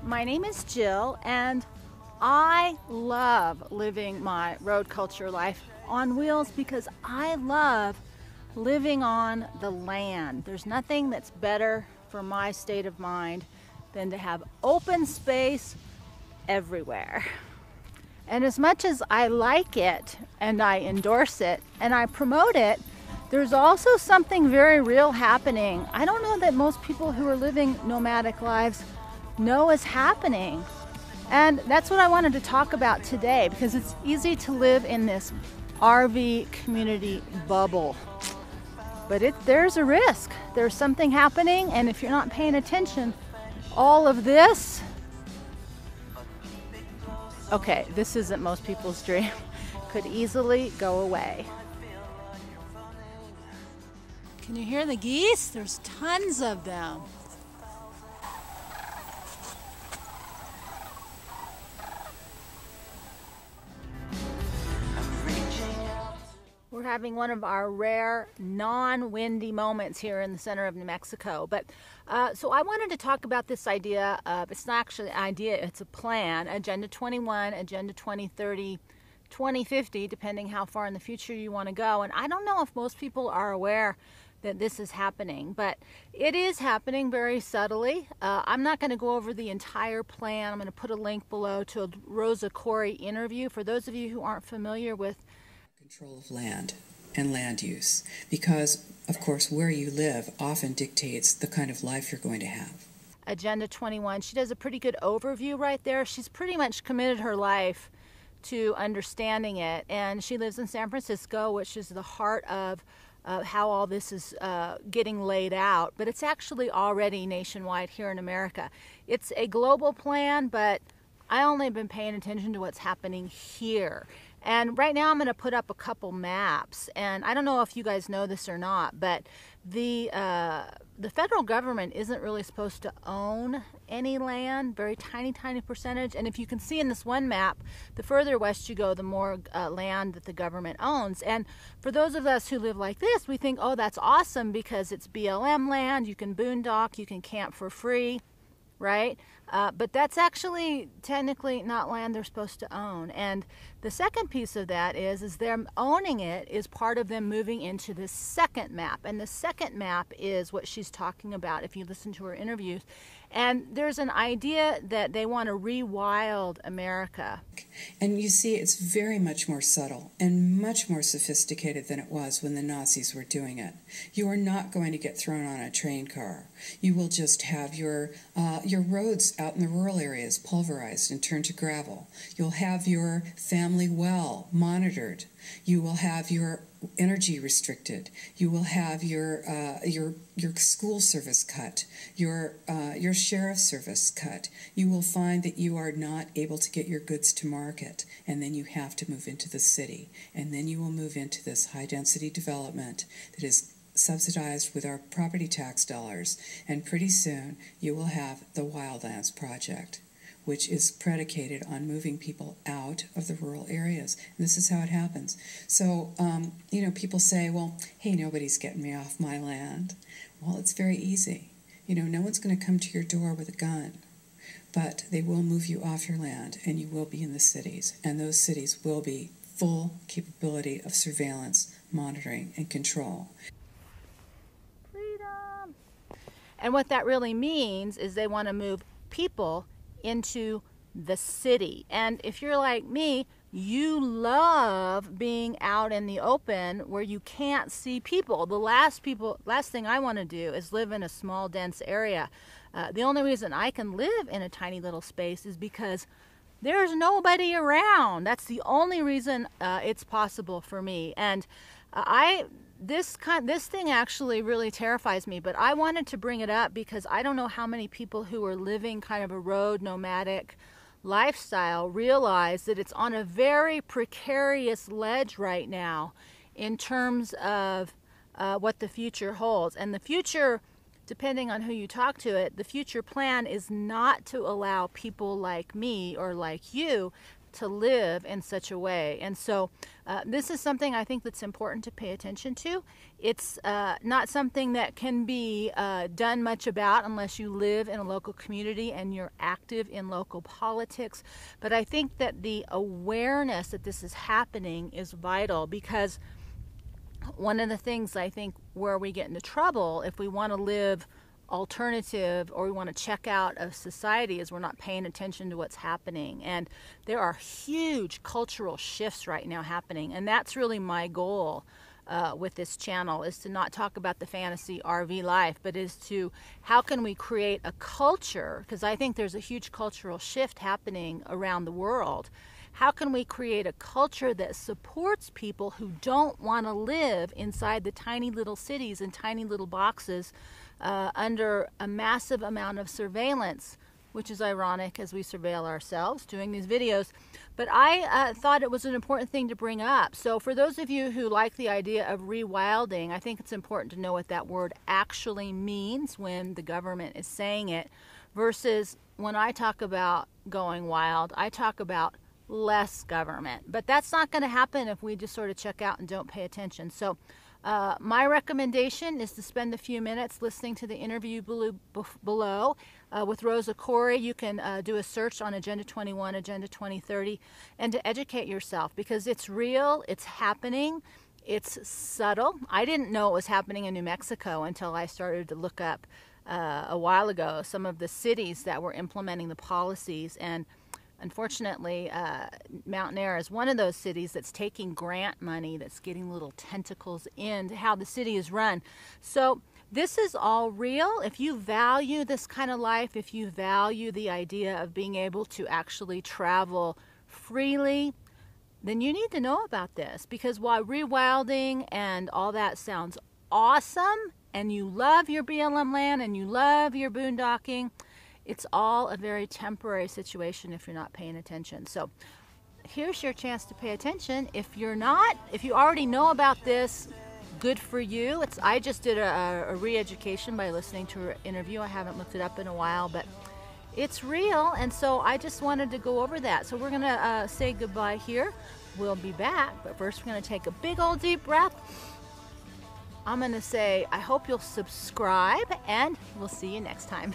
My name is Jill, and I love living my road culture life on wheels because I love living on the land. There's nothing that's better for my state of mind than to have open space everywhere. And as much as I like it and I endorse it and I promote it, there's also something very real happening. I don't know that most people who are living nomadic lives know is happening. And that's what I wanted to talk about today, because it's easy to live in this RV community bubble. But there's a risk. There's something happening, and if you're not paying attention, all of this, okay, this isn't most people's dream, could easily go away. Can you hear the geese? There's tons of them. We're having one of our rare non-windy moments here in the center of New Mexico. But so I wanted to talk about this idea of, it's not actually an idea, it's a plan, Agenda 21, Agenda 2030, 2050, depending how far in the future you want to go. And I don't know if most people are aware that this is happening, but it is happening very subtly. I'm not going to go over the entire plan. I'm going to put a link below to a Rosa Corey interview for those of you who aren't familiar with control of land and land use, because of course where you live often dictates the kind of life you're going to have. Agenda 21, she does a pretty good overview right there. She's pretty much committed her life to understanding it, and she lives in San Francisco, which is the heart of how all this is getting laid out, but it's actually already nationwide here in America. It's a global plan, but I only have been paying attention to what's happening here. And right now I'm going to put up a couple maps, and I don't know if you guys know this or not, but the federal government isn't really supposed to own any land, very tiny percentage. And if you can see in this one map, the further west you go, the more land that the government owns. And for those of us who live like this, we think, oh, that's awesome because it's BLM land, you can boondock, you can camp for free, right? But that's actually technically not land they're supposed to own. And the second piece of that is them owning it is part of them moving into this second map. And the second map is what she's talking about if you listen to her interviews. And there's an idea that they want to rewild America. And you see, it's very much more subtle and much more sophisticated than it was when the Nazis were doing it. You are not going to get thrown on a train car. You will just have your roads out in the rural areas pulverized and turned to gravel. You'll have your family well monitored. You will have your energy restricted. You will have your school service cut, your sheriff's service cut. You will find that you are not able to get your goods to market, and then you have to move into the city, and then you will move into this high-density development that is subsidized with our property tax dollars, and pretty soon you will have the Wildlands Project, which is predicated on moving people out of the rural areas. And this is how it happens. So, people say, well, hey, nobody's getting me off my land. Well, it's very easy. No one's going to come to your door with a gun, but they will move you off your land, and you will be in the cities. And those cities will be full capability of surveillance, monitoring, and control. Freedom! And what that really means is they want to move people into the city. And if you're like me, you love being out in the open where you can't see people. The last thing I want to do is live in a small, dense area. The only reason I can live in a tiny little space is because there's nobody around. That's the only reason it's possible for me. And this thing actually really terrifies me, but I wanted to bring it up because I don't know how many people who are living kind of a road nomadic lifestyle realize that it's on a very precarious ledge right now in terms of what the future holds. And the future, depending on who you talk to, the future plan is not to allow people like me or like you to live in such a way. And so this is something I think that's important to pay attention to. It's not something that can be done much about unless you live in a local community and you're active in local politics. But I think that the awareness that this is happening is vital, because one of the things I think where we get into trouble if we want to live alternative or we want to check out of society is we're not paying attention to what's happening. And there are huge cultural shifts right now happening, and that's really my goal with this channel, is to not talk about the fantasy RV life, but is to how can we create a culture, because I think there's a huge cultural shift happening around the world. How can we create a culture that supports people who don't want to live inside the tiny little cities and tiny little boxes under a massive amount of surveillance, which is ironic as we surveil ourselves doing these videos. But I thought it was an important thing to bring up. So for those of you who like the idea of rewilding, I think it's important to know what that word actually means when the government is saying it, versus when I talk about going wild, I talk about less government. But that's not going to happen if we just sort of check out and don't pay attention. So my recommendation is to spend a few minutes listening to the interview below with Rosa Corey. You can do a search on Agenda 21, Agenda 2030, and to educate yourself, because it's real, it's happening, it's subtle. I didn't know it was happening in New Mexico until I started to look up a while ago some of the cities that were implementing the policies. And unfortunately, Mountain Air is one of those cities that's taking grant money, that's getting little tentacles into how the city is run. So this is all real. If you value this kind of life, if you value the idea of being able to actually travel freely, then you need to know about this. Because while rewilding and all that sounds awesome, and you love your BLM land and you love your boondocking, it's all a very temporary situation if you're not paying attention. So here's your chance to pay attention. If you're not, if you already know about this, good for you. I just did a re-education by listening to an interview. I haven't looked it up in a while, but it's real. And so I just wanted to go over that. So we're going to say goodbye here. We'll be back. But first we're going to take a big old deep breath. I'm going to say, I hope you'll subscribe, and we'll see you next time.